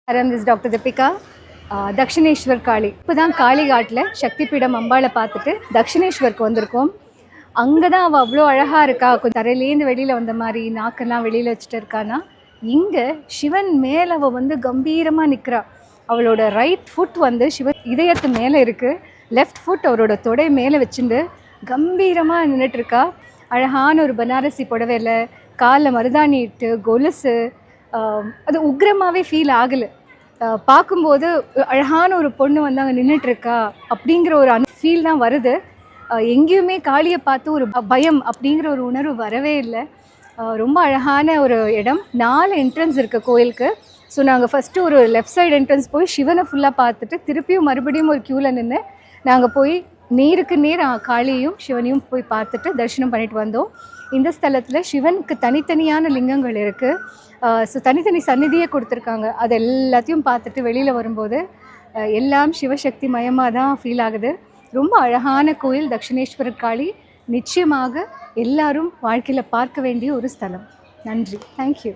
This is Dr. Deepika. Dakshineswar காளி இப்போ தான் காளிகாட்டில் சக்தி பீடம் அம்பாளை பார்த்துட்டு தக்ஷிணேஸ்வருக்கு வந்திருக்கோம். அங்கே தான் அவள் அவ்வளோ அழகாக இருக்கா, கொஞ்சம் தரையிலேருந்து வெளியில் வந்த மாதிரி நாக்கெல்லாம் வெளியில் வச்சுட்டு இருக்கானா. இங்கே சிவன் மேலே அவள் வந்து கம்பீரமாக நிற்கிறா. அவளோட ரைட் ஃபுட் வந்து சிவன் இதயத்து மேலே இருக்குது, லெஃப்ட் ஃபுட் அவரோட தொடை மேலே வச்சுட்டு கம்பீரமாக நின்றுட்டுருக்கா. அழகான ஒரு பனாரசி புடவையில் காலில் மருதாணி இட்டு கொலுசு, அது உக்ரமாகவே ஃபீல் ஆகலை. பார்க்கும்போது அழகான ஒரு பொண்ணு வந்து அங்கே நின்றுட்டுருக்கா அப்படிங்கிற ஒரு ஃபீல் தான் வருது. எங்கேயுமே காளியை பார்த்து ஒரு பயம் அப்படிங்கிற ஒரு உணர்வு வரவே இல்லை. ரொம்ப அழகான ஒரு இடம். 4 என்ட்ரன்ஸ் இருக்குது கோயிலுக்கு. ஸோ நாங்கள் ஃபஸ்ட்டு ஒரு லெஃப்ட் சைடு என்ட்ரன்ஸ் போய் சிவனை ஃபுல்லாக பார்த்துட்டு திருப்பியும் மறுபடியும் ஒரு க்யூவில் நின்று நாங்கள் போய் நேருக்கு நேர் காளியையும் சிவனையும் போய் பார்த்துட்டு தரிசனம் பண்ணிட்டு வந்தோம். இந்த ஸ்தலத்தில் சிவனுக்கு தனித்தனியான லிங்கங்கள் இருக்குது. ஸோ தனித்தனி சந்நிதியே கொடுத்துருக்காங்க. அது எல்லாத்தையும் பார்த்துட்டு வெளியில் வரும்போது எல்லாம் சிவசக்தி மயமாக தான் ஃபீல் ஆகுது. ரொம்ப அழகான கோயில் தக்ஷிணேஸ்வரர் காளி. நிச்சயமாக எல்லாரும் வாழ்க்கையில் பார்க்க வேண்டிய ஒரு ஸ்தலம். நன்றி. தேங்க்யூ.